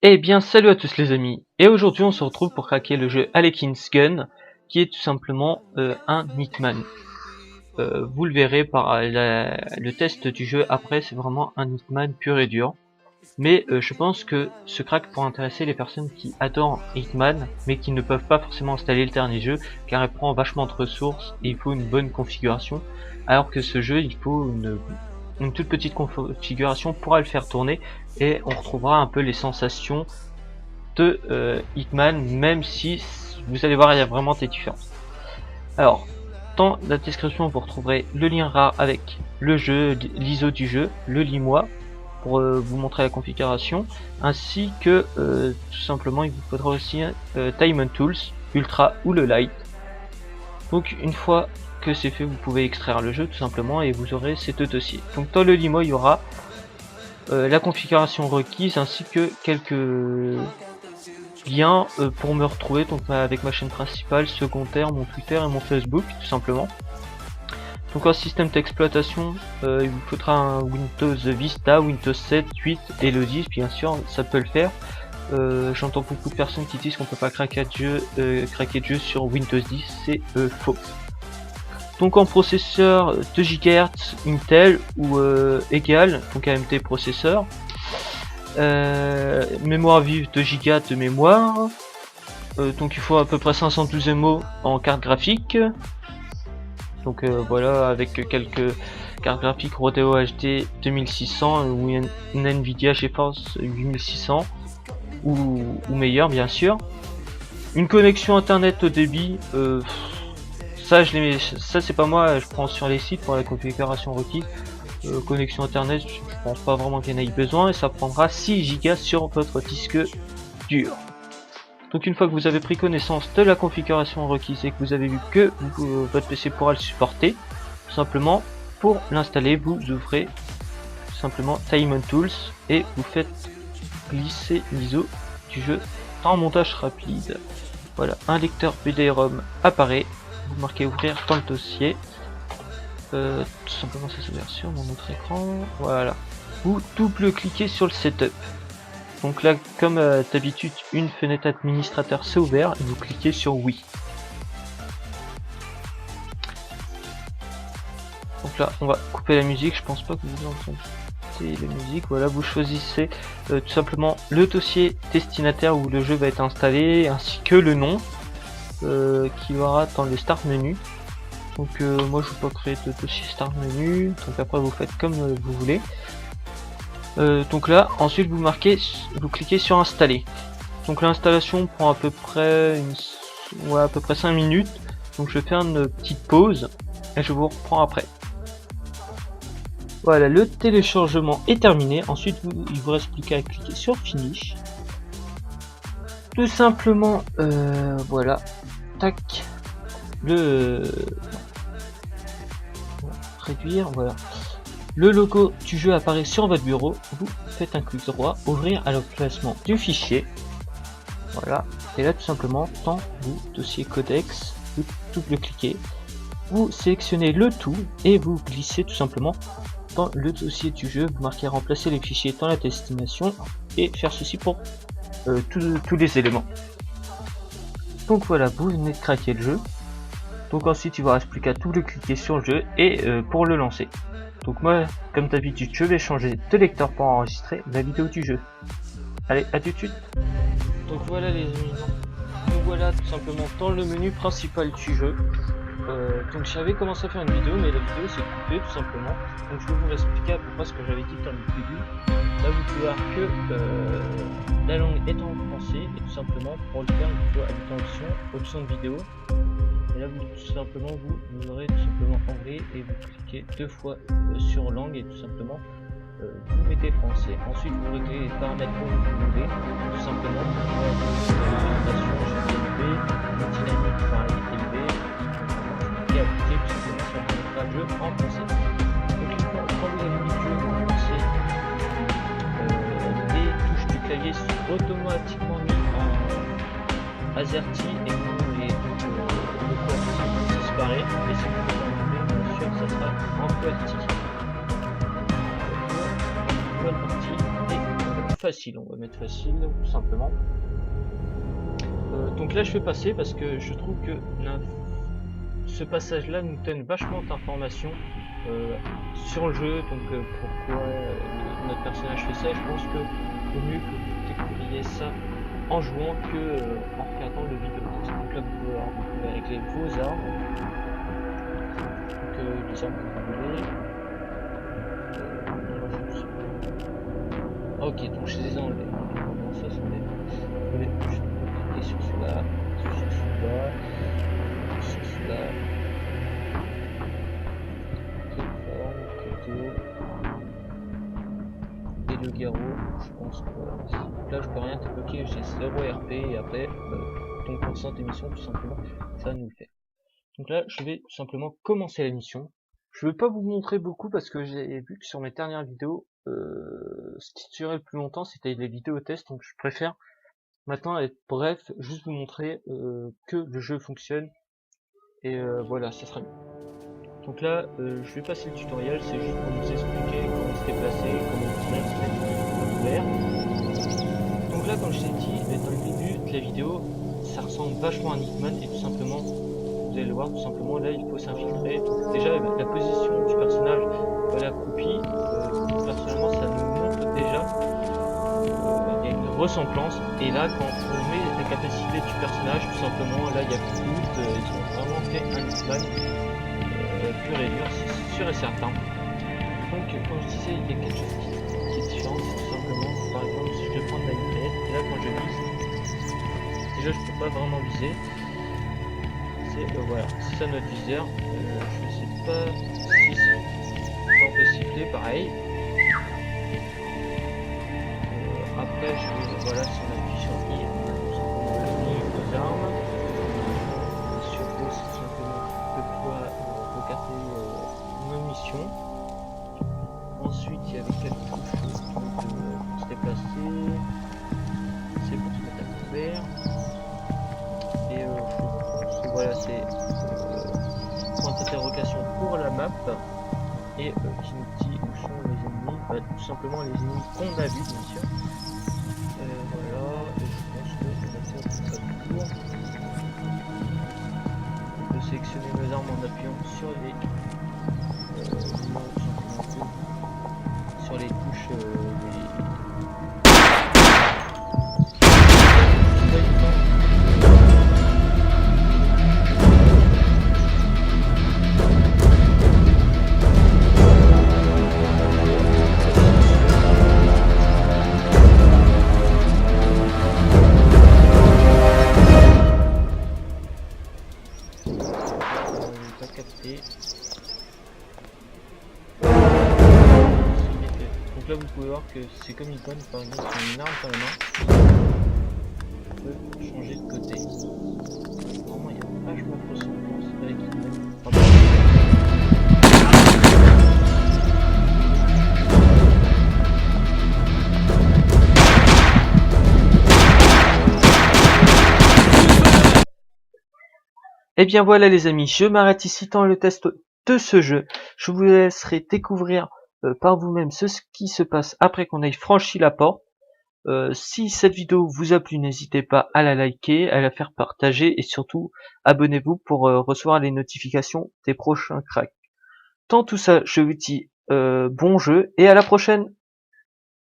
Eh bien salut à tous les amis, et aujourd'hui on se retrouve pour craquer le jeu Harlequin's Gun, qui est tout simplement un Hitman. Vous le verrez par le test du jeu après, c'est vraiment un Hitman pur et dur. Mais je pense que ce crack pourra intéresser les personnes qui adorent Hitman, mais qui ne peuvent pas forcément installer le dernier jeu, car il prend vachement de ressources et il faut une bonne configuration, alors que ce jeu il faut une toute petite configuration pourra le faire tourner, et on retrouvera un peu les sensations de Hitman, même si vous allez voir il y a vraiment des différences. Alors, dans la description vous retrouverez le lien rare avec le jeu, l'ISO du jeu, le limois pour vous montrer la configuration, ainsi que tout simplement il vous faudra aussi Time Tools, Ultra ou le Light. Donc une fois que c'est fait, vous pouvez extraire le jeu tout simplement et vous aurez ces deux dossiers. Donc dans le limo il y aura la configuration requise ainsi que quelques liens pour me retrouver, donc avec ma chaîne principale, secondaire, mon Twitter et mon Facebook tout simplement. Donc en système d'exploitation il vous faudra un Windows Vista, Windows 7, 8 et le 10 bien sûr, ça peut le faire. J'entends beaucoup de personnes qui disent qu'on peut pas craquer de jeu sur Windows 10, c'est faux. Donc en processeur 2 GHz Intel ou égal, donc AMD processeur. Mémoire vive 2 Go de mémoire. Donc il faut à peu près 512 MO en carte graphique. Donc voilà, avec quelques cartes graphiques Rodeo HD 2600 ou une Nvidia GeForce 8600 ou meilleur bien sûr. Une connexion internet au débit, ça c'est pas moi, je prends sur les sites pour la configuration requise. Connexion internet, je pense pas vraiment qu'il y en ait besoin, et ça prendra 6 Go sur votre disque dur. Donc une fois que vous avez pris connaissance de la configuration requise et que vous avez vu que votre PC pourra le supporter, tout simplement pour l'installer vous ouvrez tout simplement Time Tools et vous faites glisser l'ISO du jeu en montage rapide. Voilà, un lecteur BD-ROM apparaît, vous marquez ouvrir dans le dossier. Tout simplement ça s'ouvre sur mon autre écran, voilà. Vous double-cliquez sur le setup. Donc là, comme d'habitude, une fenêtre administrateur s'est ouverte et vous cliquez sur oui. Donc là, on va couper la musique, je pense pas que vous entendez la musique. Voilà, vous choisissez tout simplement le dossier destinataire où le jeu va être installé, ainsi que le nom qui aura dans le start menu. Donc moi je ne vais pas créer de dossier start menu, donc après vous faites comme vous voulez. Donc là ensuite vous cliquez sur installer. Donc l'installation prend à peu près 5 minutes. Donc je vais faire une petite pause et je vous reprends après. Voilà, le téléchargement est terminé. Ensuite il vous reste plus qu'à cliquer sur finish. Tout simplement voilà, tac, réduire, voilà. Le logo du jeu apparaît sur votre bureau, vous faites un clic droit, ouvrir à l'emplacement du fichier, voilà, et là tout simplement dans vous dossier codex, vous double-cliquez, vous sélectionnez le tout et vous glissez tout simplement dans le dossier du jeu, vous marquez remplacer les fichiers dans la destination et faire ceci pour tous les éléments. Donc voilà, vous venez de craquer le jeu. Donc ensuite il ne vous reste plus qu'à double-cliquer sur le jeu et pour le lancer. Donc moi comme d'habitude je vais changer de lecteur pour enregistrer la vidéo du jeu. Allez, à tout de suite. Donc voilà les amis, donc voilà tout simplement dans le menu principal du jeu. Donc j'avais commencé à faire une vidéo mais la vidéo s'est coupée tout simplement. Donc je vais vous expliquer à peu près ce que j'avais dit dans le début. Là vous pouvez voir que la langue est en français et tout simplement pour le faire il faut aller dans option de vidéo. Et là tout simplement vous aurez tout simplement anglais et vous cliquez deux fois sur langue et tout simplement vous mettez français. Ensuite vous réglez les paramètres que vous voulez, tout simplement dynamique pareil élevé et appliquer tout simplement sur le jeu en français. Donc quand vous avez mis le jeu en français, les touches du clavier sont automatiquement mises en AZERTY et non les disparaît, mais si vous faites en anglais, bien sûr, ça sera en QWERTY. Nouvelle partie et facile, on va mettre facile tout simplement. Donc là je vais passer parce que je trouve que ce passage là nous donne vachement d'informations sur le jeu, donc pourquoi notre personnage fait ça. Je pense que au mieux que vous découvriez ça en jouant que en regardant le vidéo test. Donc là vous pouvez régler vos armes, donc les armes que vous voulez. Ok, donc je les ai enlevés. Comment ça sont les... Vous voulez juste cliquer sur celui-là, sur celui-là, sur celui-là. Et le garrot, je pense que là je peux rien débloquer, j'ai 0 RP et après donc pour émission tout simplement ça nous le fait. Donc là je vais tout simplement commencer la mission. Je ne vais pas vous montrer beaucoup parce que j'ai vu que sur mes dernières vidéos ce qui durait le plus longtemps c'était les vidéos tests, donc je préfère maintenant être bref, juste vous montrer que le jeu fonctionne et voilà, ça sera mieux. Donc là, je vais passer le tutoriel, c'est juste pour vous expliquer comment se déplacer, comment tirer, se mettre vert. Donc là, comme je t'ai dit, dans le début de la vidéo, ça ressemble vachement à Nickman et tout simplement, vous allez le voir, tout simplement, là, il faut s'infiltrer. Déjà, la position du personnage, voilà, accroupi, personnellement, ça nous montre déjà il y a une ressemblance. Et là, quand on met la capacité du personnage, tout simplement, là, il y a beaucoup ils ont vraiment fait un Nickman pur et dur, c'est sûr et certain. Donc, comme je disais, il y a quelque chose qui est différent, c'est tout simplement, par exemple, si je vais prendre ma mitraillette, et là, quand je vise, déjà, je peux pas vraiment viser. C'est, voilà, c'est ça notre viseur. Je sais pas si on peut cibler, pareil. Après, voilà, si on appuie sur I, on a tout simplement les armes. Sur O, c'est tout simplement de pouvoir regarder nos missions. Ensuite, il y avait quelques touches pour se déplacer. C'est pour se mettre à couvert. Et voilà, c'est point d'interrogation pour la map. Et qui nous dit où sont les ennemis. Bah, tout simplement les ennemis qu'on a vus, bien sûr. Voilà, et je pense que on va faire tout ça le tour. On peut sélectionner nos armes en appuyant sur les touches pas capté. Donc là vous pouvez voir que c'est comme une icône, par exemple sur une arme sur la main, on peut changer de côté. Vraiment il y a vachement de ressemblance avec une Et bien voilà les amis, je m'arrête ici dans le test de ce jeu. Je vous laisserai découvrir par vous-même ce qui se passe après qu'on ait franchi la porte. Si cette vidéo vous a plu, n'hésitez pas à la liker, à la faire partager et surtout abonnez-vous pour recevoir les notifications des prochains cracks. Dans tout ça, je vous dis bon jeu et à la prochaine.